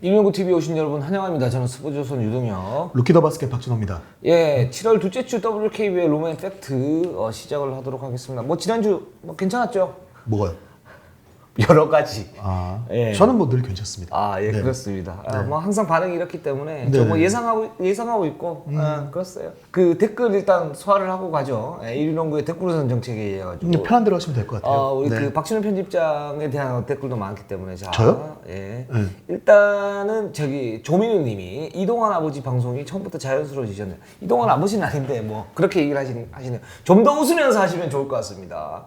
119TV 오신 여러분 환영합니다. 저는 스포츠조선 유동혁. 루키더 바스켓 박진호입니다. 예, 7월 둘째 주 WKB의 로맨 팩트 시작을 하도록 하겠습니다. 뭐 지난주 뭐 괜찮았죠? 뭐가요? 여러 가지. 예. 저는 뭐 늘 괜찮습니다. 예, 네. 그렇습니다. 네. 뭐 항상 반응이 이렇기 때문에 네. 저 뭐 예상하고 있고, 그렇어요. 그 댓글 일단 소화를 하고 가죠. 1위농구의 댓글 우선 정책에 의해 가지고. 편한 대로 하시면 될 것 같아요. 우리 네. 그 박신호 편집장에 대한 댓글도 많기 때문에 자, 저요? 예. 네. 일단은 저기 조민우님이 이동환 아버지 방송이 처음부터 자연스러워지셨네요. 이동환 아버지는 아닌데 뭐 그렇게 얘기를 하시네요. 좀 더 웃으면서 하시면 좋을 것 같습니다.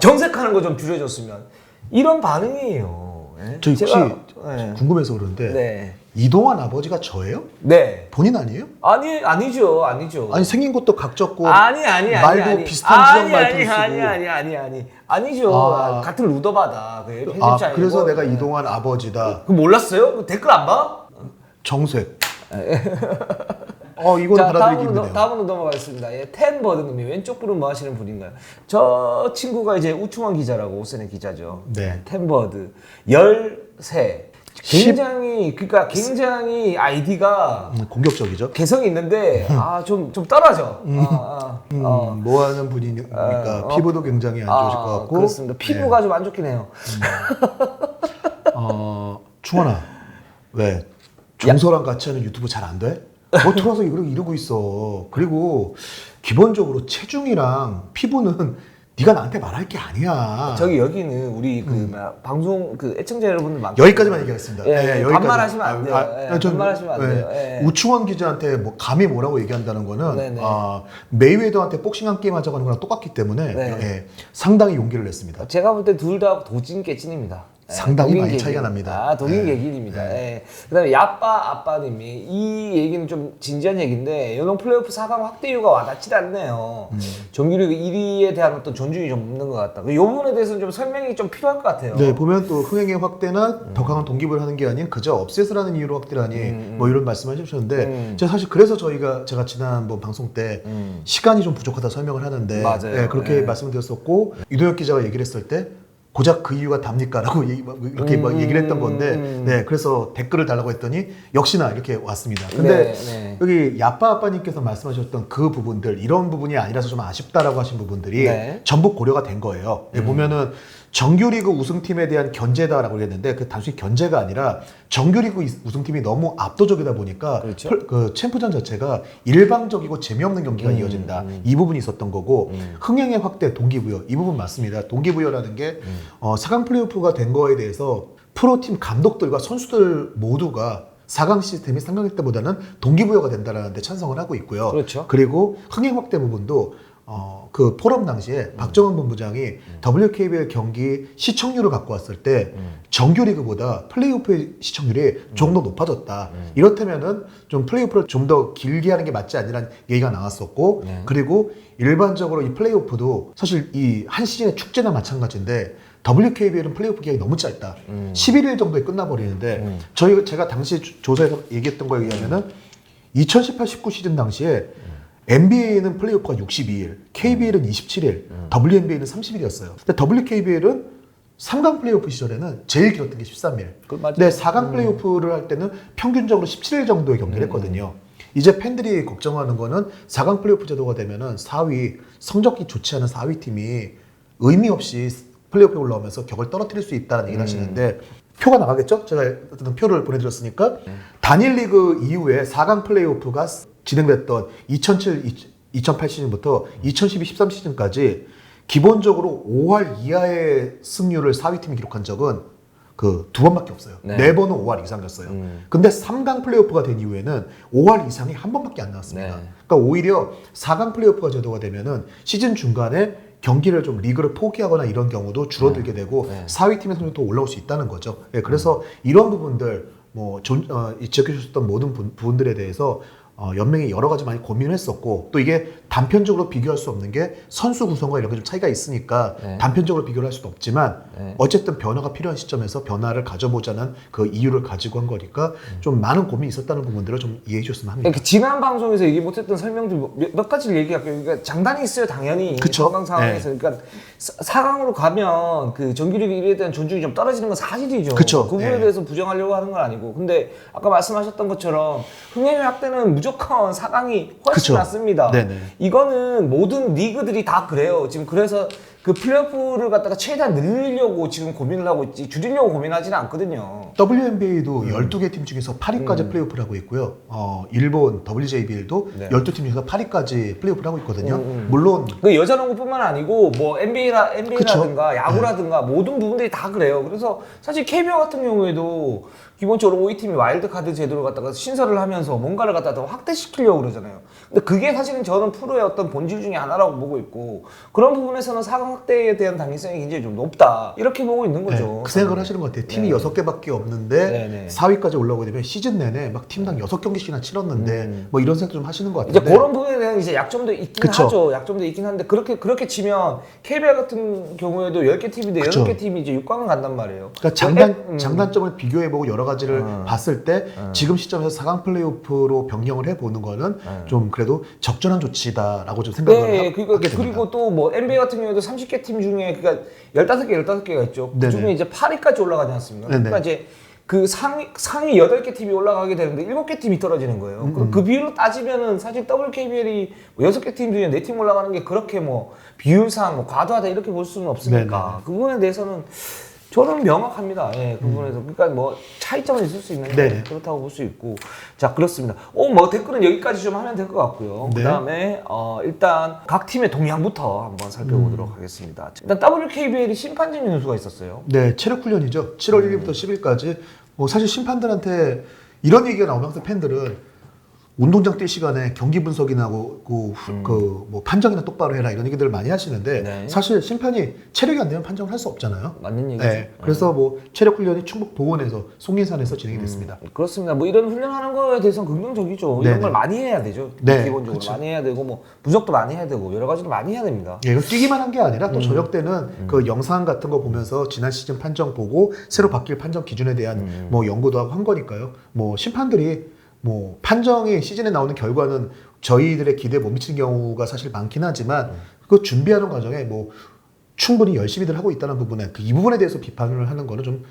정색하는 거 좀 줄여줬으면. 이런 반응이에요. 예? 저 혹시 예. 궁금해서 그러는데 네. 이동환 아버지가 저예요? 네. 본인 아니에요? 아니죠. 아니 생긴 것도 각졌고 아니. 말도 비슷한 지역 말투를 쓰고 아니죠. 같은 루더바다. 그 편집장이고. 그래서 내가 이동환 아버지다. 그 몰랐어요? 그 댓글 안 봐? 정색. 이거는 받아들이기 힘드네요. 다음으로 넘어가겠습니다. 예, 텐버드님이 왼쪽 분은 뭐 하시는 분인가요? 저 친구가 이제 우충환 기자라고 오센의 기자죠. 네. 텐버드 13. 굉장히 아이디가 공격적이죠. 개성이 있는데 좀 떨어져. 뭐 하는 분이니까 피부도 굉장히 안 좋으실 것 같고. 그렇습니다. 피부가 좀 안 좋긴 해요. 충원아, 왜 정서랑 같이 하는 유튜브 잘 안 돼? 뭐 틀어서 이러고 있어. 그리고 기본적으로 체중이랑 피부는 네가 나한테 말할 게 아니야. 여기는 우리 방송 애청자 여러분들 많고 여기까지만 얘기하겠습니다. 예, 여기까지. 반말하시면 안 돼요. 반말하시면 안 돼요. 예. 우충원 기자한테 뭐 감히 뭐라고 얘기한다는 거는 네네. 메이웨더한테 복싱한 게임 하자고 하는 거랑 똑같기 때문에 네. 상당히 용기를 냈습니다. 제가 볼 때 둘 다 도찐 깨찐입니다. 상당히 많이 차이가 납니다. 독인 개긴입니다. 예. 그다음에 야빠 아빠님이 이 얘기는 좀 진지한 얘기인데 연홍 플레이오프 4강 확대 이유가 와닿지 않네요. 정규리그 1위에 대한 어떤 존중이 좀 없는 것 같다. 이 부분에 대해서는 좀 설명이 좀 필요할 것 같아요. 네, 보면 또 흥행의 확대나 더 강한 동기부여를 하는 게 아닌 그저 업셋을 하는 이유로 확대를 하니 뭐 이런 말씀을 해주셨는데 제가 사실 그래서 제가 지난번 방송 때 시간이 좀 부족하다 설명을 하는데 맞아요. 그렇게 말씀을 드렸었고 유동혁 기자가 얘기를 했을 때 고작 그 이유가 답니까? 라고 이렇게 얘기를 했던 건데 네, 그래서 댓글을 달라고 했더니 역시나 이렇게 왔습니다. 근데 여기 야빠 아빠님께서 말씀하셨던 그 부분들 이런 부분이 아니라서 좀 아쉽다라고 하신 부분들이 전부 고려가 된 거예요. 보면은 정규리그 우승팀에 대한 견제다라고 했는데 그 단순히 견제가 아니라 정규리그 우승팀이 너무 압도적이다 보니까 그렇죠? 그 챔프전 자체가 일방적이고 재미없는 경기가 이어진다. 이 부분이 있었던 거고 흥행의 확대, 동기부여 이 부분 맞습니다. 동기부여라는 게 4강 플레이오프가 된 거에 대해서 프로팀 감독들과 선수들 모두가 4강 시스템이 3강 때보다는 동기부여가 된다는 데 찬성을 하고 있고요. 그렇죠. 그리고 흥행 확대 부분도 그 포럼 당시에 박정원 본부장이 WKBL 경기 시청률을 갖고 왔을 때 정규리그보다 플레이오프의 시청률이 조금 더 높아졌다. 이렇다면은 좀 플레이오프를 좀 더 길게 하는 게 맞지 않냐는 얘기가 나왔었고 그리고 일반적으로 이 플레이오프도 사실 이 한 시즌의 축제나 마찬가지인데 WKBL은 플레이오프 기간이 너무 짧다. 11일 정도에 끝나버리는데 제가 당시 조사에서 얘기했던 거에 의하면은 2018-19 시즌 당시에 NBA는 플레이오프가 62일, KBL은 27일, WNBA는 30일이었어요. 근데 WKBL은 3강 플레이오프 시절에는 제일 길었던 게 13일. 근데 4강 플레이오프를 할 때는 평균적으로 17일 정도의 경기를 했거든요. 이제 팬들이 걱정하는 거는 4강 플레이오프 제도가 되면은 4위, 성적이 좋지 않은 4위 팀이 의미 없이 플레이오프에 올라오면서 격을 떨어뜨릴 수 있다는 얘기를 하시는데 표가 나가겠죠? 제가 어떤 표를 보내드렸으니까 단일 리그 이후에 4강 플레이오프가 진행됐던 2007-2008 시즌부터 2012-13 시즌까지 기본적으로 5할 이하의 승률을 4위 팀이 기록한 적은 그 2번밖에 없어요. 4번은 5할 이상이었어요. 근데 3강 플레이오프가 된 이후에는 5할 이상이 한 번밖에 안 나왔습니다. 그러니까 오히려 4강 플레이오프가 제도가 되면은 시즌 중간에 경기를 좀 리그를 포기하거나 이런 경우도 줄어들게 되고 4위 팀의 성적도 올라올 수 있다는 거죠. 그래서 이런 부분들 지적해 주셨던 모든 부분들에 대해서 연맹이 여러 가지 많이 고민을 했었고 또 이게 단편적으로 비교할 수 없는 게 선수 구성과 이런 게 좀 차이가 있으니까 네. 단편적으로 비교를 할 수도 없지만 네. 어쨌든 변화가 필요한 시점에서 변화를 가져보자는 그 이유를 가지고 한 거니까 좀 많은 고민이 있었다는 부분들을 좀 이해해 주셨으면 합니다. 그러니까 지난 방송에서 얘기 못했던 설명들 몇 가지를 얘기할게요. 그러니까 장단이 있어요, 당연히. 그쵸. 건강 상황에서. 그러니까 4강으로 가면 그 정규리그 1위에 대한 존중이 좀 떨어지는 건 사실이죠. 그쵸. 그 부분에 예. 대해서 부정하려고 하는 건 아니고. 근데 아까 말씀하셨던 것처럼 흥행력 때는 무조건 4강이 훨씬 그쵸. 낫습니다. 네네. 이거는 모든 리그들이 다 그래요. 지금 그래서 그 플레이오프를 갖다가 최대한 늘리려고 지금 고민을 하고 있지 줄이려고 고민하지는 않거든요. WNBA도 12개 팀 중에서 8위까지 플레이오프를 하고 있고요. 일본 WJBL도 네. 12팀 중에서 8위까지 플레이오프를 하고 있거든요. 물론 그 여자 농구뿐만 아니고 뭐 NBA라든가 그쵸. 야구라든가 모든 부분들이 다 그래요. 그래서 사실 KBO 같은 경우에도 기본적으로 OE팀이 와일드카드 제도를 갖다가 신설을 하면서 뭔가를 갖다가 더 확대시키려고 그러잖아요. 근데 그게 사실은 저는 프로의 어떤 본질 중에 하나라고 보고 있고 그런 부분에서는 4강 확대에 대한 당위성이 굉장히 좀 높다. 이렇게 보고 있는 거죠. 네, 그 생각을 하시는 것 같아요. 팀이 네. 6개밖에 없는데 네네. 4위까지 올라오게 되면 시즌 내내 막 팀당 6경기씩이나 치렀는데 뭐 이런 생각 좀 하시는 것 이제 같은데 그런 부분에 대한 이제 약점도 있긴 그쵸. 하죠. 약점도 있긴 한데 그렇게 치면 KBL 같은 경우에도 10개 팀인데 그쵸. 8개 팀이 이제 6강을 간단 말이에요. 그러니까 장단점을 비교해보고 여러 가지를 봤을 때 지금 시점에서 4강 플레이오프로 변경을 해보는 거는 좀 그래도 적절한 조치다라고 좀 생각을 하게 됩니다. 그리고 또 뭐 NBA 같은 경우에도 30개 팀 중에 그러니까 15개가 있죠. 네네. 그중에 이제 8위까지 올라가지 않습니까? 네네. 그러니까 이제 그 상위 8개 팀이 올라가게 되는데 7개 팀이 떨어지는 거예요. 그 비율로 따지면은 사실 WKBL이 뭐 6개 팀 중에 4팀 올라가는 게 그렇게 뭐 비율상 뭐 과도하다 이렇게 볼 수는 없으니까 네네. 그 부분에 대해서는 저는 명확합니다. 예, 그 부분에서. 그러니까 뭐 차이점은 있을 수 있는데 네네. 그렇다고 볼 수 있고. 자, 그렇습니다. 뭐 댓글은 여기까지 좀 하면 될 것 같고요. 네. 그다음에 일단 각 팀의 동향부터 한번 살펴보도록 하겠습니다. 일단 WKBL이 심판진 연수가 있었어요. 네, 체력 훈련이죠. 7월 1일부터 10일까지. 뭐 사실 심판들한테 이런 얘기가 나오면 항상 팬들은 운동장 뛸 시간에 경기 분석이나 뭐 판정이나 똑바로 해라 이런 얘기들을 많이 하시는데 네. 사실 심판이 체력이 안 되면 판정을 할 수 없잖아요. 맞는 얘기죠. 네, 그래서 뭐 체력 훈련이 충북 보원에서 송린산에서 진행이 됐습니다. 그렇습니다. 뭐 이런 훈련하는 거에 대해서는 긍정적이죠. 이런 네네. 걸 많이 해야 되죠. 네, 기본적으로 그쵸. 많이 해야 되고 뭐 분석도 많이 해야 되고 여러 가지를 많이 해야 됩니다. 예, 이거 뛰기만 한 게 아니라 또 저녁 때는 그 영상 같은 거 보면서 지난 시즌 판정 보고 새로 바뀔 판정 기준에 대한 뭐 연구도 하고 한 거니까요. 뭐 심판들이 뭐 판정이 시즌에 나오는 결과는 저희들의 기대에 못 미치는 경우가 사실 많긴 하지만 그 준비하는 과정에 뭐 충분히 열심히들 하고 있다는 부분에 이 부분에 대해서 비판을 하는 거는 좀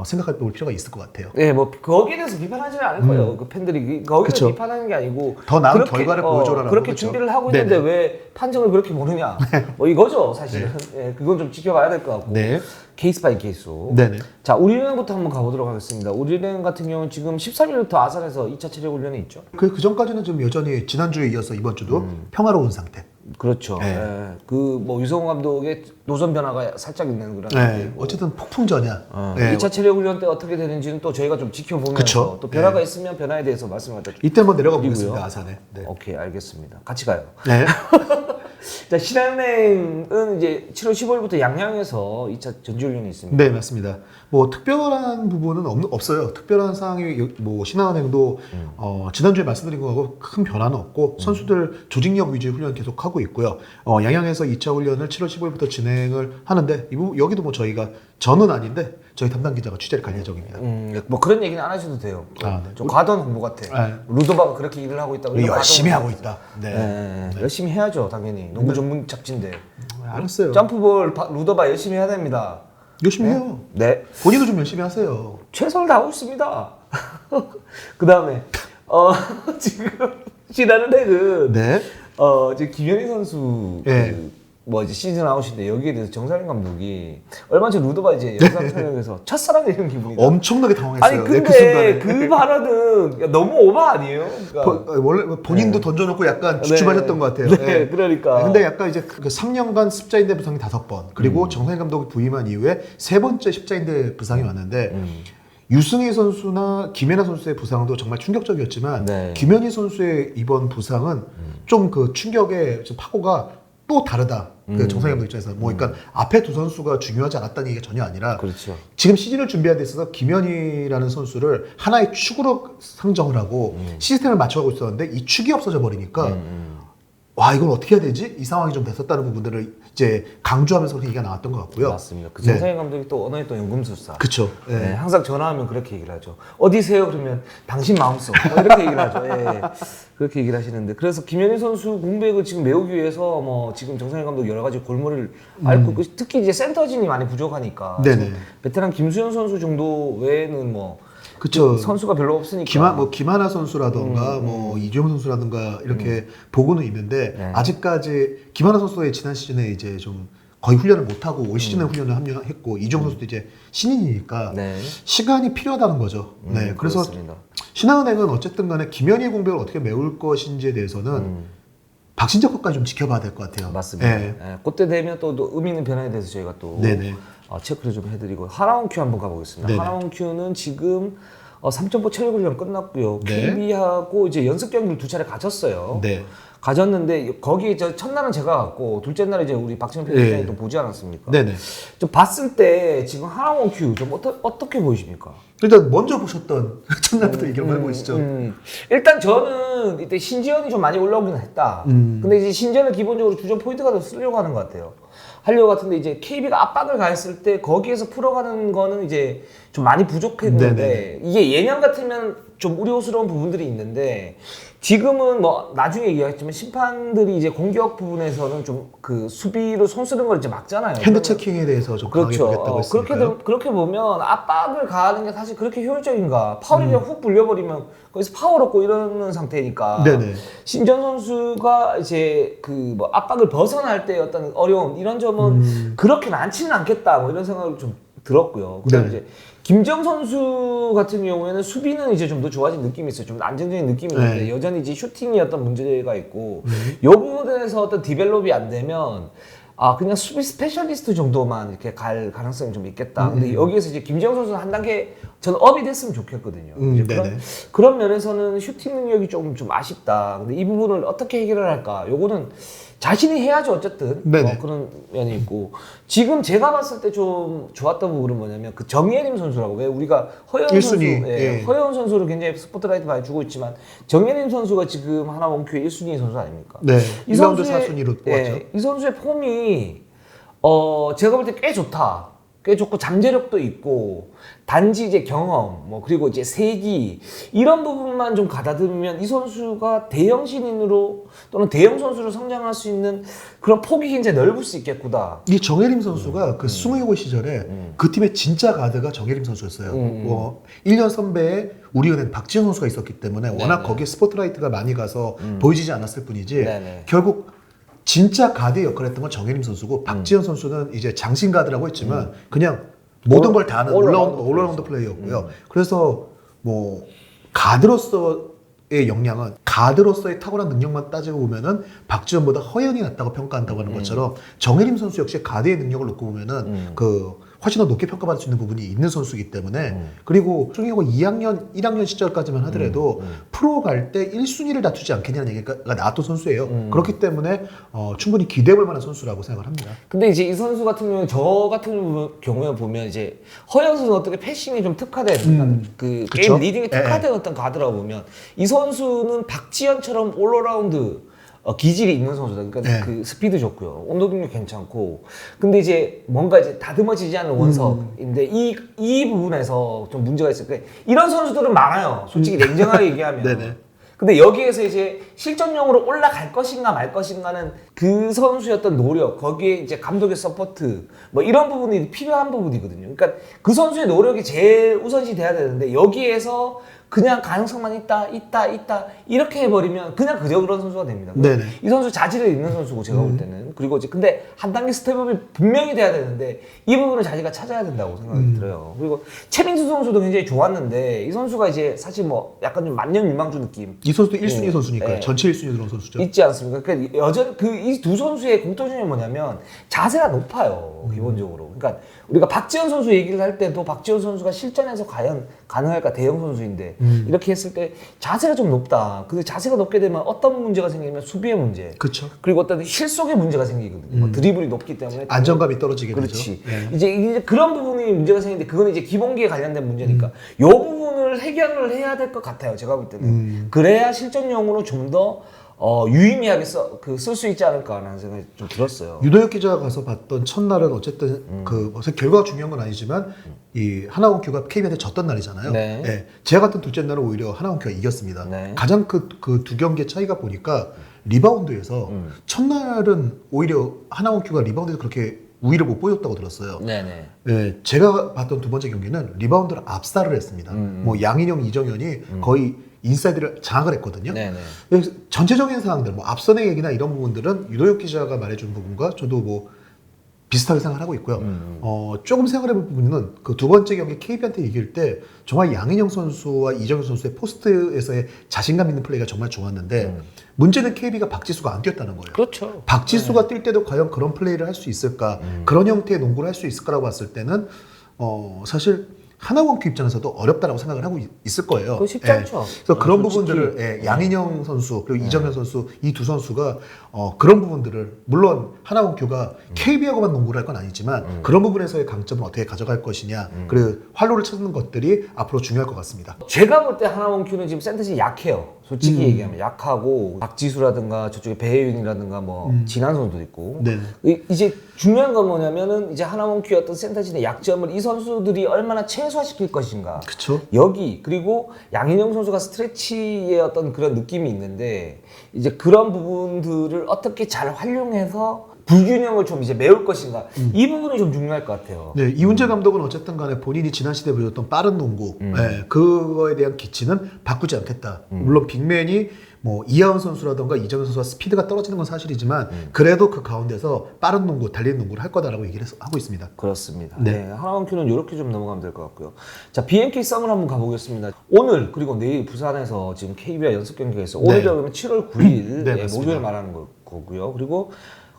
생각해 볼 필요가 있을 것 같아요. 네, 뭐 거기에 대해서 비판하지는 않을 거예요. 그 팬들이 거기에 그쵸. 비판하는 게 아니고 더 나은 결과를 보여줘라라고 그렇게 그쵸. 준비를 하고 있는데 네네. 왜 판정을 그렇게 모르냐? 뭐 이거죠, 사실은. 예, 그건 좀 지켜봐야 될 것 같고. 네. 케이스 바이 케이스로. 네네. 자, 우리은행부터 한번 가보도록 하겠습니다. 우리은행 같은 경우는 지금 13일부터 아산에서 2차 체력 훈련이 있죠. 그 전까지는 좀 여전히 지난주에 이어서 이번 주도 평화로운 상태. 그렇죠. 네. 예. 그뭐 유성훈 감독의 노선 변화가 살짝 있는 그런. 네. 상태이고. 어쨌든 폭풍전야. 네. 2차 체력 훈련 때 어떻게 되는지는 또 저희가 좀 지켜보면서 그쵸. 또 변화가 네. 있으면 변화에 대해서 말씀을 좀. 이때 한번 내려가 그리고요. 보겠습니다. 아산에. 네. 오케이, 알겠습니다. 같이 가요. 네. 자, 신한은행은 이제 7월 15일부터 양양에서 2차 전지훈련이 있습니다. 네, 맞습니다. 뭐 특별한 부분은 없어요. 특별한 사항이 뭐 신한은행도 지난주에 말씀드린 거하고 큰 변화는 없고 선수들 조직력 위주의 훈련 계속 하고 있고요. 양양에서 2차 훈련을 7월 15일부터 진행을 하는데 여기도 뭐 저는 아닌데 저희 담당 기자가 취재를 갈 예정입니다. 뭐 그런 얘기는 안 하셔도 돼요. 아, 네. 좀 과도한 홍보 같아. 네. 루도바가 그렇게 일을 하고 있다고. 이런 열심히 과도한 하고 홍보 있다. 네. 네. 열심히 해야죠, 당연히. 농구 전문 잡지인데. 알았어요. 점프볼 루도바 열심히 해야 됩니다. 열심히 해요. 네. 본인도 좀 열심히 하세요. 최선을 다하고 있습니다. 그 다음에 지금 신한은행은 네. 지금 김현희 선수 네. 뭐 이제 시즌 아웃인데 여기에 대해서 정상인 감독이 얼마 전 루도바 이제 영상 촬영에서 첫사랑 이런 기분이다. 엄청나게 당황했어요. 아니 네, 근데 그 순간에. 그 발언은 야, 너무 오바 아니에요? 그러니까. 원래 본인도 던져놓고 약간 주춤하셨던 것 같아요. 네, 그러니까. 근데 약간 이제 그 3년간 십자인대 부상이 5번, 그리고 정상인 감독이 부임한 이후에 3번째 십자인대 부상이 왔는데 유승희 선수나 김연아 선수의 부상도 정말 충격적이었지만 네. 김연희 선수의 이번 부상은 좀 그 충격의 좀 파고가 또 다르다. 그 정상인 감독 입장에서 뭐 그러니까 앞에 두 선수가 중요하지 않았다는 얘기가 전혀 아니라 그렇죠. 지금 시즌을 준비하는 데 있어서 김연희라는 선수를 하나의 축으로 상정을 하고 시스템을 맞춰가고 있었는데 이 축이 없어져 버리니까 와 이걸 어떻게 해야 되지? 이 상황이 좀 됐었다는 부분들을 이제 강조하면서 얘기가 나왔던 것 같고요. 맞습니다. 그 네. 정상인 감독이 또 언어의 또 연금술사. 그쵸. 예. 네, 항상 전화하면 그렇게 얘기를 하죠. 어디세요? 그러면 당신 마음속 뭐 이렇게 얘기를 하죠. 예, 그렇게 얘기를 하시는데 그래서 김현희 선수 공백을 지금 메우기 위해서 뭐 지금 정상인 감독 여러 가지 골머리를 앓고 있고 특히 이제 센터진이 많이 부족하니까 네네. 베테랑 김수현 선수 정도 외에는 뭐 그쵸. 선수가 별로 없으니까 김하나 선수라던가 뭐 이주영 선수라던가 이렇게 보고는 있는데 네. 아직까지 김하나 선수의 지난 시즌에 이제 좀 거의 훈련을 못 하고 올 시즌에 훈련을 합류했고 이주영 선수도 이제 신인이니까 네. 시간이 필요하다는 거죠. 네. 그래서 그렇습니다. 신한은행은 어쨌든 간에 김현희의 공백을 어떻게 메울 것인지에 대해서는 박신재 것까지 좀 지켜봐야 될 것 같아요. 맞습니다. 네. 예, 그때 되면 또 의미 있는 변화에 대해서 저희가 또 네네. 체크를 좀 해드리고 하나원 큐 한번 가보겠습니다. 네네. 하나원 큐는 지금 3점포 체력 훈련 끝났고요. 네. KB하고 이제 연습 경기를 2차례 가졌어요. 네. 가졌는데 거기 저 첫날은 제가 갔고 둘째 날에 이제 우리 박진영 편집장이 네. 또 보지 않았습니까? 네네. 좀 봤을 때 지금 하나원 큐 좀 어떻게 보이십니까? 일단 먼저 보셨던 첫날부터 얘기 한번 해보시죠. 일단 저는 이때 신지현이 좀 많이 올라오긴 했다. 근데 이제 신지현을 기본적으로 주전 포인트가 더 쓰려고 하는 것 같아요. 하려고 같은데 이제 KB가 압박을 가했을 때 거기에서 풀어가는 거는 이제 좀 많이 부족했는데 네네. 이게 예년 같으면 좀 우려스러운 부분들이 있는데 지금은 뭐 나중에 얘기하겠지만 심판들이 이제 공격 부분에서는 좀 그 수비로 손 쓰는 걸 이제 막잖아요. 핸드 체킹에 대해서 좀 강하게 그렇죠. 보겠다고 했으니까요. 그렇게 보면 압박을 가하는 게 사실 그렇게 효율적인가? 파울이 그냥 훅 불려버리면 거기서 파울 얻고 이러는 상태니까. 네네. 신전 선수가 이제 그 뭐 압박을 벗어날 때 어떤 어려움 이런 점은 그렇게 많지는 않겠다. 뭐 이런 생각을 좀 들었고요. 그다음에 네. 이제 김정 선수 같은 경우에는 수비는 이제 좀 더 좋아진 느낌이 있어요. 좀 안정적인 느낌이 있는데 네. 여전히 이제 슈팅이 어떤 문제가 있고 이 부분에서 어떤 디벨롭이 안 되면 그냥 수비 스페셜리스트 정도만 이렇게 갈 가능성이 좀 있겠다. 근데 여기에서 이제 김재영 선수는 한 단계 저는 업이 됐으면 좋겠거든요. 이제 네네. 그런 면에서는 슈팅 능력이 좀 아쉽다. 근데 이 부분을 어떻게 해결을 할까? 요거는 자신이 해야죠, 어쨌든. 네네. 그런 면이 있고. 지금 제가 봤을 때 좀 좋았던 부분은 뭐냐면 그 정예림 선수라고. 왜 우리가 허영 선수, 1순위, 예. 허영 선수를 굉장히 스포트라이트 많이 주고 있지만 정예림 선수가 지금 하나 원큐의 1순위 선수 아닙니까? 네. 이 1라운드 선수의- 4순위로 뽑았죠. 예, 이 선수의 폼이 제가 볼 때 꽤 좋다. 꽤 좋고 잠재력도 있고 단지 이제 경험 뭐 그리고 이제 세기 이런 부분만 좀 가다듬으면 이 선수가 대형 신인으로 또는 대형 선수로 성장할 수 있는 그런 폭이 굉장히 넓을 수 있겠구나. 이 정혜림 선수가 그 스무이고 시절에 그 팀의 진짜 가드가 정혜림 선수였어요. 뭐 1년 선배에 우리 은행 박지현 선수가 있었기 때문에 워낙 네네. 거기에 스포트라이트가 많이 가서 보여지지 않았을 뿐이지 네네. 결국 진짜 가드의 역할을 했던 건 정혜림 선수고 박지현 선수는 이제 장신 가드라고 했지만 그냥 모든 걸 다 하는 올라운드 플레이였고요. 그래서 뭐 가드로서의 역량은 가드로서의 탁월한 능력만 따지고 보면은 박지현보다 허연이 낫다고 평가한다고 하는 것처럼 정혜림 선수 역시 가드의 능력을 놓고 보면은 그 훨씬 더 높게 평가받을 수 있는 부분이 있는 선수이기 때문에 그리고 중요하고 2학년, 1학년 시절까지만 하더라도 프로 갈 때 1순위를 다투지 않겠냐는 얘기가 나왔던 선수예요. 그렇기 때문에 충분히 기대해볼 만한 선수라고 생각을 합니다. 근데 이제 이 선수 같은 경우는 저 같은 경우에 보면 이제 허영 선수는 어떻게 패싱이 좀 특화된 그 그쵸? 게임 리딩이 특화된 어떤 가드라고 보면 이 선수는 박지현처럼 올라라운드 기질이 있는 선수다. 그러니까 네. 그 스피드 좋고요. 운동능력 괜찮고. 근데 이제 뭔가 이제 다듬어지지 않는 원석인데 이 부분에서 좀 문제가 있어요. 그러니까 이런 선수들은 많아요. 솔직히 냉정하게 얘기하면. 네네. 근데 여기에서 이제 실전용으로 올라갈 것인가 말 것인가는 그 선수의 어떤 노력, 거기에 이제 감독의 서포트, 뭐 이런 부분이 필요한 부분이거든요. 그러니까 그 선수의 노력이 제일 우선시 돼야 되는데 여기에서 그냥 가능성만 있다 이렇게 해버리면 그냥 그저 그런 선수가 됩니다. 네네. 이 선수 자질이 있는 선수고 제가 볼 때는 그리고 이제 근데 한 단계 스텝업이 분명히 돼야 되는데 이 부분을 자기가 찾아야 된다고 생각이 들어요. 그리고 최민수 선수도 굉장히 좋았는데 이 선수가 이제 사실 뭐 약간 좀 만년 유망주 느낌 이 선수도 1순위 선수니까요. 네. 전체 1순위 들어온 선수죠. 있지 않습니까? 그러니까 여전 이 두 선수의 공통점이 뭐냐면 자세가 높아요 기본적으로. 그러니까 우리가 박지현 선수 얘기를 할 때도 박지현 선수가 실전에서 과연 가능할까 대형 선수인데 이렇게 했을 때 자세가 좀 높다. 근데 자세가 높게 되면 어떤 문제가 생기면 수비의 문제. 그렇죠. 그리고 어떤 실속의 문제가 생기거든요. 뭐 드리블이 높기 때문에 안정감이 떨어지게 그렇지. 되죠. 네. 이제 그런 부분이 문제가 생기는데 그건 이제 기본기에 관련된 문제니까 요 부분을 해결을 해야 될 것 같아요. 제가 볼 때는. 그래야 실전용으로 좀 더 유의미하게 쓸 수 있지 않을까라는 생각이 좀 들었어요. 유도혁 기자가 가서 봤던 첫날은 어쨌든 결과가 중요한 건 아니지만 이 하나원큐가 KB한테 졌던 날이잖아요. 네. 예, 제가 갔던 둘째 날은 오히려 하나원큐가 이겼습니다. 네. 가장 그 두 경기의 차이가 보니까 리바운드에서 첫날은 오히려 하나원큐가 리바운드에서 그렇게 우위를 못 보였다고 들었어요. 네네. 예, 제가 봤던 두 번째 경기는 리바운드를 압살을 했습니다. 뭐 양인영, 이정현이 거의 인사이드를 장악을 했거든요. 네네. 그래서 전체적인 사항들, 뭐 앞선의 얘기나 이런 부분들은 유도혁 기자가 말해준 부분과 저도 뭐 비슷하게 생각하고 있고요. 조금 생각해볼 부분은 그 두 번째 경기 KB한테 이길 때 정말 양인영 선수와 이정현 선수의 포스트에서의 자신감 있는 플레이가 정말 좋았는데 문제는 KB가 박지수가 안 뛰었다는 거예요. 그렇죠. 박지수가 뛸 때도 과연 그런 플레이를 할 수 있을까, 그런 형태의 농구를 할 수 있을까라고 봤을 때는 사실 하나원큐 입장에서도 어렵다라고 생각을 하고 있을 거예요. 그거 쉽지 않죠. 그래서 그런 솔직히. 부분들을 양인영 선수 그리고 이정현 선수 이 두 선수가 그런 부분들을 물론 하나원큐가 KB하고만 농구를 할 건 아니지만 그런 부분에서의 강점을 어떻게 가져갈 것이냐 그리고 활로를 찾는 것들이 앞으로 중요할 것 같습니다. 제가 볼 때 하나원큐는 지금 센터진이 약해요. 솔직히 얘기하면 약하고 박지수라든가 저쪽에 배혜윤이라든가 뭐 진한 선수도 있고. 네네. 이제 중요한 건 뭐냐면은 이제 하나원큐의 어떤 센터진의 약점을 이 선수들이 얼마나 최소화시킬 것인가. 그쵸. 여기 그리고 양인영 선수가 스트레치의 어떤 그런 느낌이 있는데 이제 그런 부분들을 어떻게 잘 활용해서 불균형을 좀 이제 메울 것인가. 이 부분이 좀 중요할 것 같아요. 네, 이훈재 감독은 어쨌든 간에 본인이 지난 시대에 보여줬던 빠른 농구, 그거에 대한 기치는 바꾸지 않겠다. 물론 빅맨이 뭐 이하은 선수라던가 이정현 선수와 스피드가 떨어지는 건 사실이지만 그래도 그 가운데서 빠른 농구, 달리는 농구를 할 거다라고 얘기를 하고 있습니다. 그렇습니다. 네. 네. 하나원큐는 이렇게 좀 넘어가면 될 것 같고요. 자, BNK 썸을 한번 가보겠습니다. 오늘 그리고 내일 부산에서 지금 KB와 연습 경기가 있어요. 오늘이 그러면 7월 9일 네, 예, 맞습니다. 목요일 말하는 거고요. 그리고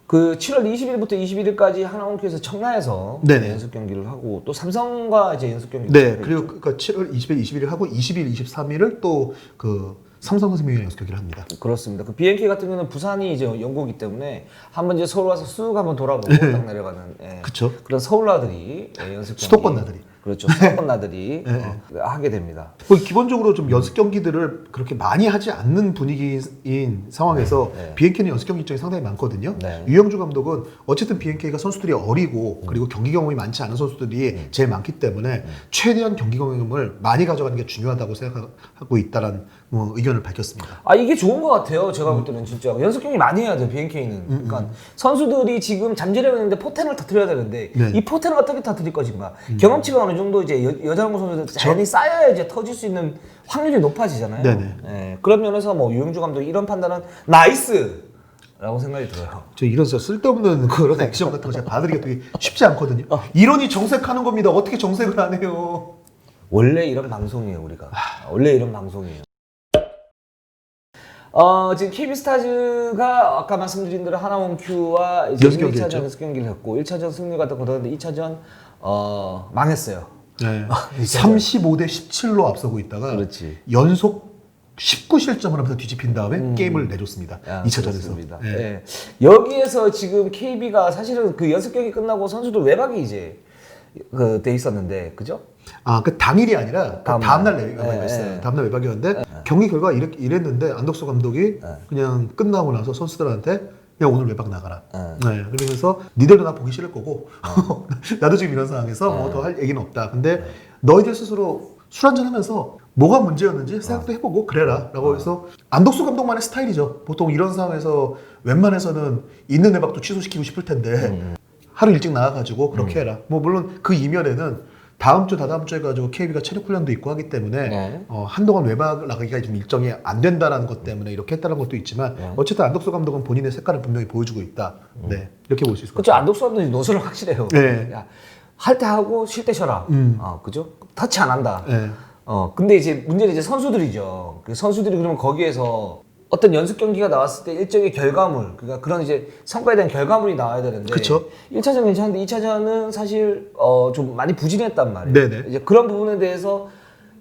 그 7월 20일부터 21일까지 하나원큐에서 청라에서 네네. 연습 경기를 하고 또 삼성과 이제 연습 경기를 네, 그리고 그러니까 7월 20일, 21일 하고 20일, 23일을 또 그 삼성생명이랑 연습 경기를 합니다. 그렇습니다. 그 BNK 같은 경우는 부산이 이제 연고기 때문에 한번 이제 서울 와서 쑥 한번 돌아보고 딱 내려가는 그쵸. 그런 서울 나들이 연습 경기. 수도권 나들이. 그렇죠. 수도권 나들이 하게 됩니다. 뭐 기본적으로 좀 연습 경기들을 그렇게 많이 하지 않는 분위기인 상황에서 BNK는 연습 경기 일정이 상당히 많거든요. 네. 유영주 감독은 어쨌든 BNK가 선수들이 어리고 그리고 경기 경험이 많지 않은 선수들이 제일 많기 때문에 최대한 경기 경험을 많이 가져가는 게 중요하다고 생각하고 있다는 의견을 밝혔습니다. 아 이게 좋은 것 같아요. 제가 볼 때는 진짜 연습 경기 많이 해야 돼요. BNK는. 그러니까 선수들이 지금 잠재력이 있는데 포텐을 터뜨려야 되는데 네. 이 포텐을 어떻게 터뜨릴 것인가. 경험치가 어느 정도 이제 여자농구 선수들 자연히 쌓여야 이제 터질 수 있는 확률이 높아지잖아요. 네네. 예, 그런 면에서 뭐 유영주 감독 이런 판단은 나이스라고 생각이 들어요. 저 이런 진짜 쓸데없는 그런 액션 같은 거 제가 봐드리기 되게 쉽지 않거든요. 이론이 정색하는 겁니다. 어떻게 정색을 안 해요? 원래 이런 방송이에요, 우리가. 원래 이런 방송이에요. 지금 KB스타즈가 아까 말씀드린 대로 하나원큐와 이제 연습 경기 1차전 했죠? 연습 경기를 했고 1차전 승리가 더 거뒀는데 2차전 망했어요. 네. 35대 17로 앞서고 있다가 그렇지. 연속 19실점을 하면서 뒤집힌 다음에 게임을 내줬습니다. 2차전에서. 그렇습니다. 예. 여기에서 지금 KB가 사실은 그 연습 경기 끝나고 선수들 외박이 이제 돼 있었는데, 그죠? 아, 그 당일이 아니라 그 다음날 외박이었어요. 예. 다음날 외박이었는데 경기 결과 이랬는데 안덕수 감독이 그냥 끝나고 나서 선수들한테 그냥 오늘 외박 나가라. 네, 그러면서 니들도 나 보기 싫을 거고 나도 지금 이런 상황에서 뭐 더 할 얘기는 없다. 근데 너희들 스스로 술 한잔 하면서 뭐가 문제였는지 생각도 해보고 그래라 라고 해서 안덕수 감독만의 스타일이죠. 보통 이런 상황에서 웬만해서는 있는 외박도 취소시키고 싶을 텐데 하루 일찍 나가가지고 그렇게 해라. 뭐 물론 그 이면에는 다음 주, 다다음 주에 가지고 KB가 체력 훈련도 있고 하기 때문에 네. 한동안 외박 나가기가 좀 일정이 안 된다라는 것 때문에 이렇게 했다는 것도 있지만 어쨌든 안덕수 감독은 본인의 색깔을 분명히 보여주고 있다. 네, 이렇게 볼 수 있을 것 그렇죠. 같아요. 안독수 감독이 노선을 확실해요. 네. 할 때 하고 쉴 때 쉬어라. 그죠? 터치 안 한다. 네. 근데 이제 문제는 이제 선수들이죠. 그 선수들이 그러면 거기에서 어떤 연습 경기가 나왔을 때 일정의 결과물, 그러니까 그런 이제 성과에 대한 결과물이 나와야 되는데. 그쵸. 1차전 괜찮은데 2차전은 사실 좀 많이 부진했단 말이에요. 네네. 이제 그런 부분에 대해서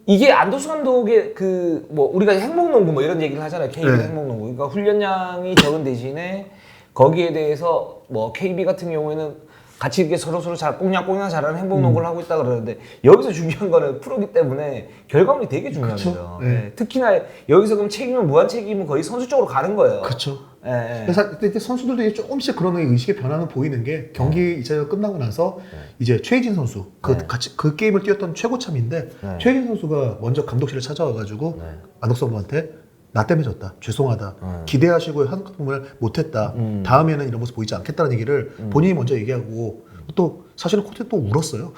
이게 안도수 감독의 그 뭐 우리가 행복농구 뭐 이런 얘기를 하잖아요. KB 네. 행복농구. 그러니까 훈련량이 적은 대신에 거기에 대해서 뭐 KB 같은 경우에는 같이 이렇게 서로 잘 꽁냥꽁냥 잘하는 행복 농구를 하고 있다 그러는데 여기서 중요한 거는 프로기 때문에 결과물이 되게 중요합니다. 그쵸? 네. 예. 특히나 여기서 그럼 책임은 무한 책임은 거의 선수 쪽으로 가는 거예요. 그렇죠. 예. 그래서 이제 선수들도 이제 조금씩 그런 의식의 변화는 보이는 게 경기 이제 끝나고 나서 이제 최희진 선수 같이 그 게임을 뛰었던 최고참인데 최희진 선수가 먼저 감독실을 찾아와가지고 안덕선수한테 나 때문에 졌다. 죄송하다. 기대하시고 한 부분을 못했다. 다음에는 이런 모습 보이지 않겠다는 얘기를 본인이 먼저 얘기하고 또 사실은 코트에 또 울었어요.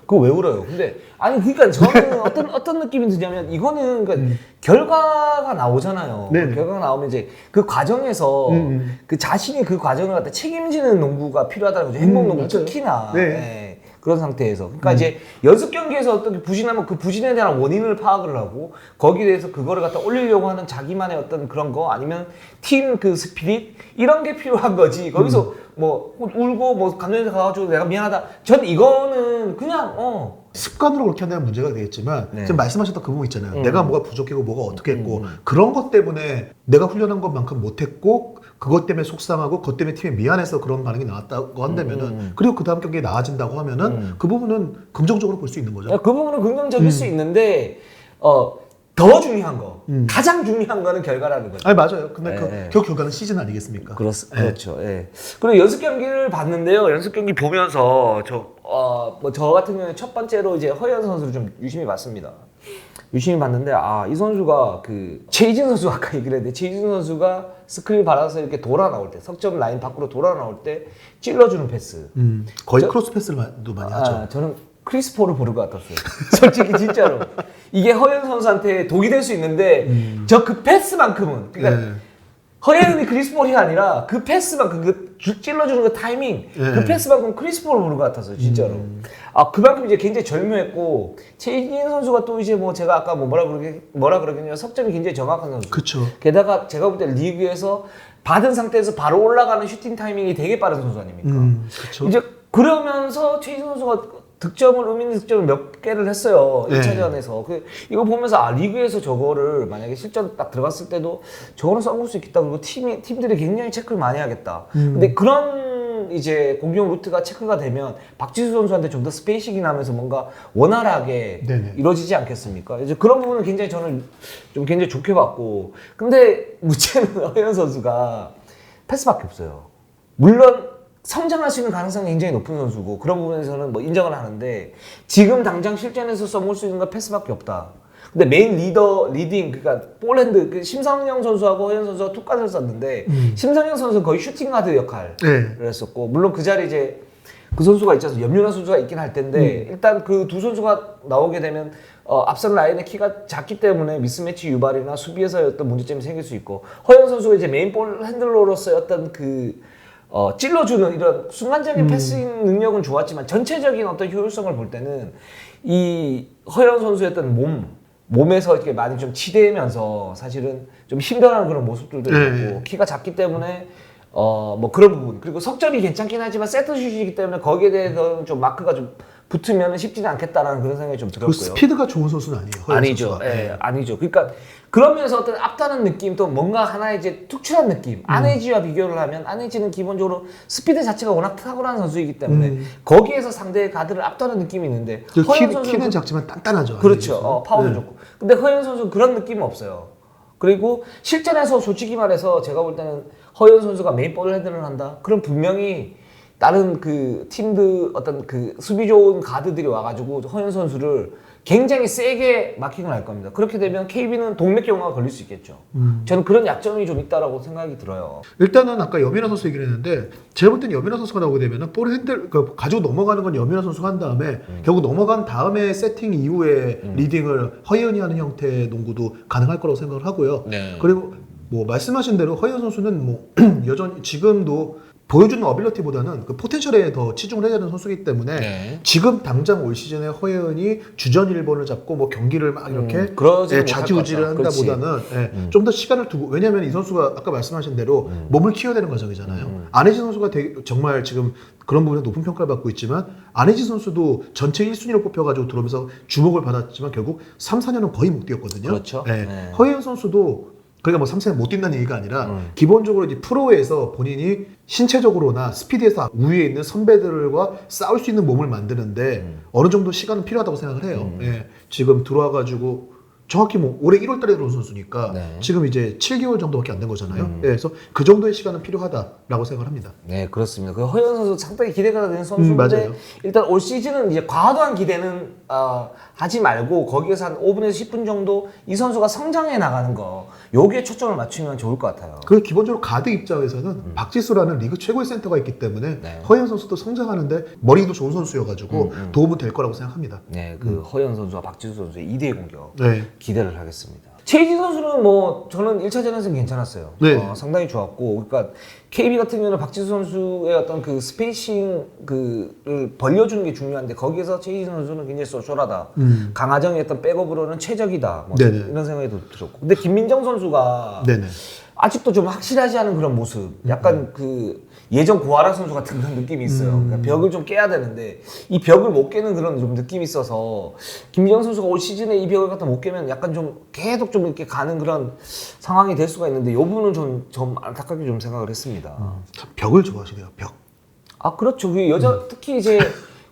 그거 왜 울어요? 근데 아니 그러니까 저는 어떤 느낌이 드냐면 이거는 그러니까 결과가 나오잖아요. 네네. 결과가 나오면 이제 그 과정에서 그 자신이 그 과정을 갖다 책임지는 농구가 필요하다는 거죠. 행복 농구 맞아요. 특히나. 네. 예. 그런 상태에서 그러니까 이제 연습 경기에서 어떤 부진하면 그 부진에 대한 원인을 파악을 하고 거기에 대해서 그거를 갖다 올리려고 하는 자기만의 어떤 그런 거 아니면 팀 그 스피릿 이런 게 필요한 거지 거기서 뭐 울고 뭐 감독님한테 가가지고 내가 미안하다 저는 이거는 그냥 습관으로 그렇게 한다는 문제가 되겠지만 네. 지금 말씀하셨던 그 부분 있잖아요. 내가 뭐가 부족했고 뭐가 어떻게 했고 그런 것 때문에 내가 훈련한 것만큼 못했고 그것 때문에 속상하고 그것 때문에 팀에 미안해서 그런 반응이 나왔다고 한다면은 그리고 그 다음 경기에 나아진다고 하면은 그 부분은 긍정적으로 볼 수 있는 거죠. 그 부분은 긍정적일 수 있는데 더 중요한 거 가장 중요한 거는 결과라는 거죠. 아니 맞아요. 근데 네. 그 결과는 시즌 아니겠습니까? 그렇죠. 예. 그리고 연습 경기를 봤는데요. 연습 경기 보면서 저 같은 경우에 첫 번째로 이제 허연 선수를 좀 유심히 봤습니다. 유심히 봤는데 이 선수가 그 최희진 선수 아까 얘기를 했는데 최희진 선수가 스크린 받아서 이렇게 돌아 나올 때 석점 라인 밖으로 돌아 나올 때 찔러주는 패스. 거의 크로스 패스도 많이 하죠. 저는 크리스포를 부를 것 같았어요. 솔직히 진짜로 이게 허연 선수한테 독이 될 수 있는데 저 그 패스만큼은 그러니까 네. 허연이 크리스폴이 아니라 그 패스만큼 그 찔러주는 그 타이밍 그 패스만큼 크리스폴을 부를 것 같았어요 진짜로. 그만큼 이제 굉장히 절묘했고 최희진 선수가 또 이제 뭐 제가 아까 뭐라 그러겠냐 석점이 굉장히 정확한 선수. 그렇죠. 게다가 제가 볼 때 리그에서 받은 상태에서 바로 올라가는 슈팅 타이밍이 되게 빠른 선수 아닙니까? 그렇죠. 이제 그러면서 최희진 선수가 의미 있는 득점을 몇 개를 했어요. 네. 1차전에서. 이거 보면서 리그에서 저거를 만약에 실전 딱 들어갔을 때도 저거는 써볼 수 있겠다. 그리고 팀들이 굉장히 체크를 많이 하겠다. 근데 그런 이제 공격 루트가 체크가 되면 박지수 선수한테 좀 더 스페이싱이 나면서 뭔가 원활하게 네네. 이루어지지 않겠습니까? 이제 그런 부분은 굉장히 저는 좀 굉장히 좋게 봤고. 근데 문제는 허연 선수가 패스밖에 없어요. 물론 성장할 수 있는 가능성이 굉장히 높은 선수고 그런 부분에서는 뭐 인정을 하는데 지금 당장 실전에서 써볼 수 있는 건 패스밖에 없다. 근데 메인 리딩 그러니까 볼핸드 그 심상영 선수하고 허연 선수가 툭간을 썼는데 심상영 선수는 거의 슈팅 가드 역할을 했었고 물론 그 자리에 이제 그 선수가 있잖아요. 염윤아 선수가 있긴 할 텐데 일단 그 두 선수가 나오게 되면 앞선 라인의 키가 작기 때문에 미스매치 유발이나 수비에서의 어떤 문제점이 생길 수 있고 허연 선수가 이제 메인 볼 핸들러로서의 어떤 찔러주는 이런 순간적인 패싱 능력은 좋았지만 전체적인 어떤 효율성을 볼 때는 이 허연 선수의 어떤 몸에서 이렇게 많이 좀 치대면서 사실은 좀 힘들어하는 그런 모습들도 있고 키가 작기 때문에 뭐 그런 부분 그리고 석점이 괜찮긴 하지만 세트슛이기 때문에 거기에 대해서는 좀 마크가 좀 붙으면 쉽지는 않겠다라는 그런 생각이 좀 들었고요. 스피드가 좋은 선수는 아니에요. 허연 아니죠. 선수가. 예, 아니죠. 그러니까 그러면서 어떤 앞다는 느낌 또 뭔가 하나의 이제 특출한 느낌. 안혜지와 비교를 하면 안혜지는 기본적으로 스피드 자체가 워낙 탁월한 선수이기 때문에 거기에서 상대의 가드를 앞다는 느낌이 있는데 허연 선수는 키는 작지만 단단하죠. 그렇죠. 파워도 좋고. 근데 허연 선수는 그런 느낌은 없어요. 그리고 실전에서 솔직히 말해서 제가 볼 때는 허연 선수가 메인 볼 헤드를 한다. 그럼 분명히 다른 그 팀들 어떤 그 수비 좋은 가드들이 와가지고 허연 선수를 굉장히 세게 마킹을 할 겁니다. 그렇게 되면 KB는 동맥경화가 걸릴 수 있겠죠. 저는 그런 약점이 좀 있다라고 생각이 들어요. 일단은 아까 염인아 선수 얘기를 했는데 제가 볼 때는 염인아 선수가 나오게 되면은 볼 핸들 가지고 넘어가는 건 염인아 선수가 한 다음에 결국 넘어간 다음에 세팅 이후에 리딩을 허연이 하는 형태의 농구도 가능할 거라고 생각을 하고요. 네. 그리고 뭐 말씀하신 대로 허연 선수는 뭐 여전히 지금도 보여주는 어빌러티보다는 그 포텐셜에 더 치중을 해야 되는 선수이기 때문에 지금 당장 올 시즌에 허예은이 주전 1번을 잡고 뭐 경기를 막 이렇게 좌지우지를 한다보다는 좀 더 시간을 두고 왜냐하면 이 선수가 아까 말씀하신 대로 몸을 키워야 되는 과정이잖아요. 안혜지 선수가 정말 지금 그런 부분에 높은 평가를 받고 있지만 안혜지 선수도 전체 1순위로 뽑혀가지고 들어오면서 주목을 받았지만 결국 3, 4년은 거의 못 뛰었거든요. 그렇죠. 허예은 선수도 그러니까 뭐 3세는 못 뛴다는 얘기가 아니라 기본적으로 이제 프로에서 본인이 신체적으로나 스피드에서 우위에 있는 선배들과 싸울 수 있는 몸을 만드는데 어느 정도 시간은 필요하다고 생각을 해요. 예, 지금 들어와가지고 정확히 뭐 올해 1월 달에 들어온 선수니까 네. 지금 이제 7개월 정도밖에 안 된 거잖아요. 예, 그래서 그 정도의 시간은 필요하다라고 생각을 합니다. 네, 그렇습니다. 그 허연 선수 상당히 기대가 되는 선수인데 맞아요. 일단 올 시즌은 이제 과도한 기대는 하지 말고 거기에서 한 5분에서 10분 정도 이 선수가 성장해 나가는 거 여기에 초점을 맞추면 좋을 것 같아요. 그리고 기본적으로 가드 입장에서는 박지수라는 리그 최고의 센터가 있기 때문에 네. 허연 선수도 성장하는데 머리도 좋은 선수여가지고 도움은 될 거라고 생각합니다. 네, 그 허연 선수와 박지수 선수의 2대2 공격 네. 기대를 하겠습니다. 최희진 선수는 뭐 저는 1차전에서는 괜찮았어요. 네. 상당히 좋았고, 그러니까 KB 같은 경우는 박지수 선수의 어떤 그 스페이싱 그를 벌려주는 게 중요한데 거기에서 최희진 선수는 굉장히 쏠쏠하다. 강하정의 어떤 백업으로는 최적이다. 뭐 네네. 이런 생각이 들었고, 근데 김민정 선수가 네네. 아직도 좀 확실하지 않은 그런 모습. 약간 그 예전 고아라 선수 같은 그런 느낌이 있어요. 그러니까 벽을 좀 깨야 되는데 이 벽을 못 깨는 그런 좀 느낌이 있어서 김민정 선수가 올 시즌에 이 벽을 갖다 못 깨면 약간 좀 계속 좀 이렇게 가는 그런 상황이 될 수가 있는데 이 부분은 좀 안타깝게 좀 생각을 했습니다. 참 벽을 좋아하시네요. 벽. 아 그렇죠. 그 여자 특히 이제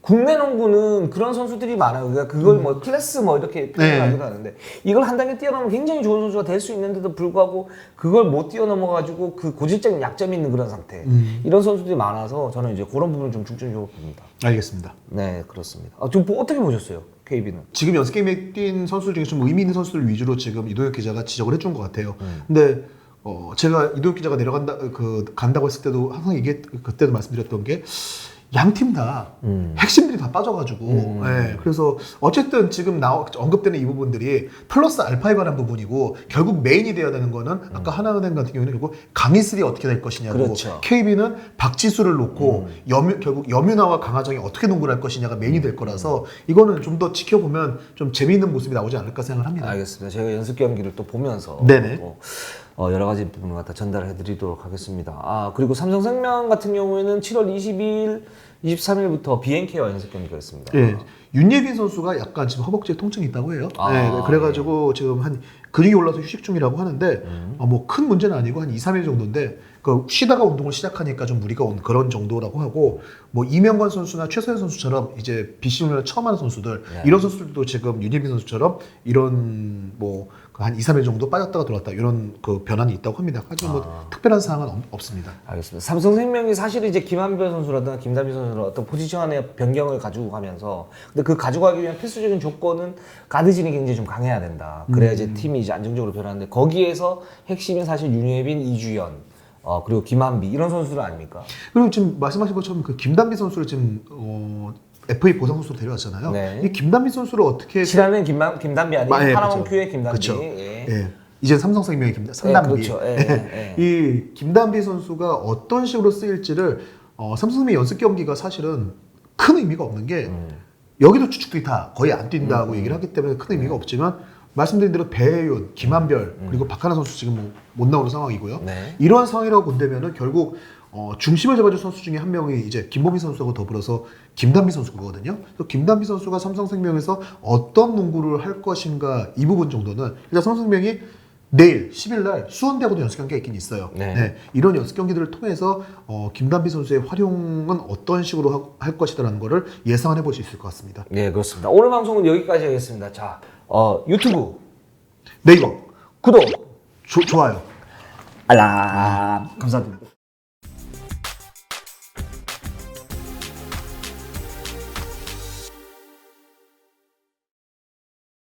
국내 농구는 그런 선수들이 많아요. 그러니까 그걸 뭐 클래스 뭐 이렇게 표현하기도 하는데 이걸 한 단계 뛰어넘으면 굉장히 좋은 선수가 될 수 있는데도 불구하고 그걸 못 뛰어넘어가지고 그 고질적인 약점이 있는 그런 상태. 이런 선수들이 많아서 저는 이제 그런 부분을 좀 중점적으로 봅니다. 알겠습니다. 네, 그렇습니다. 좀 어떻게 보셨어요, KB는? 지금 연습 게임에 뛴 선수 중에 좀 의미 있는 선수들 위주로 지금 이동혁 기자가 지적을 해준 것 같아요. 근데 제가 이동혁 기자가 간다고 했을 때도 항상 그때도 말씀드렸던 게 양 팀 다 핵심들이 다 빠져가지고 예, 그래서 어쨌든 지금 언급되는 이 부분들이 플러스 알파에 관한 부분이고 결국 메인이 돼야 되는 거는 아까 하나은행 같은 경우는 결국 강희슬이 어떻게 될 것이냐고 그렇죠. KB는 박지수를 놓고 결국 여뮤나와 강하정이 어떻게 농구를 할 것이냐가 메인이 될 거라서 이거는 좀 더 지켜보면 좀 재미있는 모습이 나오지 않을까 생각을 합니다. 알겠습니다. 제가 연습 경기를 또 보면서 네네. 여러 가지 부분을 갖다 전달해 드리도록 하겠습니다. 그리고 삼성생명 같은 경우에는 7월 22일, 23일부터 BNK와 연습 경기가 있습니다. 예. 윤예빈 선수가 약간 지금 허벅지에 통증이 있다고 해요. 아, 네, 그래가지고 지금 한 근육이 올라서 휴식 중이라고 하는데 뭐 큰 문제는 아니고 한 2, 3일 정도인데 그 쉬다가 운동을 시작하니까 좀 무리가 온 그런 정도라고 하고 뭐 이명관 선수나 최서연 선수처럼 이제 BCU를 처음 하는 선수들 이런 선수들도 지금 윤예빈 선수처럼 이런 뭐 한 2, 3일 정도 빠졌다가 들어왔다 이런 그 변환이 있다고 합니다. 하지만 뭐 특별한 사항은 없습니다. 알겠습니다. 삼성생명이 사실 이제 김한별 선수라든가 김다미 선수라 어떤 포지션의 변경을 가지고 가면서 근데 그 가져가기 위한 필수적인 조건은 가드진이 굉장히 좀 강해야 된다. 그래야 이제 팀이 이제 안정적으로 변하는데 거기에서 핵심은 사실 윤예빈, 이주연 그리고 김한비 이런 선수들 아닙니까? 그리고 지금 말씀하신 것처럼 그 김단비 선수를 지금 FA 보상 선수로 데려왔잖아요. 네. 이 김단비 선수를 어떻게 실하는 김단비 아니고 예, 파라몬큐의 김단비. 그쵸. 예. 예. 이제 삼성생명의 상단비. 그렇죠. 이 김단비 선수가 어떤 식으로 쓰일지를 삼성생명 연습 경기가 사실은 큰 의미가 없는 게 여기도 추측들이 다 거의 안 뛴다고 얘기를 하기 때문에 큰 의미가 없지만 말씀드린 대로 배혜윤, 김한별 그리고 박하나 선수 지금 못 나오는 상황이고요. 네. 이러한 상황이라고 본다면은 결국 중심을 잡아줄 선수 중에 한 명이 이제 김보미 선수하고 더불어서 김단비 선수거든요. 그래서 김단비 선수가 삼성생명에서 어떤 농구를 할 것인가 이 부분 정도는 일단 삼성생명이 내일 10일 날 수원대하고도 연습 경기가 있긴 있어요. 네. 네, 이런 연습 경기들을 통해서 김단비 선수의 활용은 어떤 식으로 할 것이다라는 거를 예상해 볼 수 있을 것 같습니다. 네, 그렇습니다. 오늘 방송은 여기까지 하겠습니다. 자, 유튜브 네이버 구독, 좋아요. 알람 감사드립니다.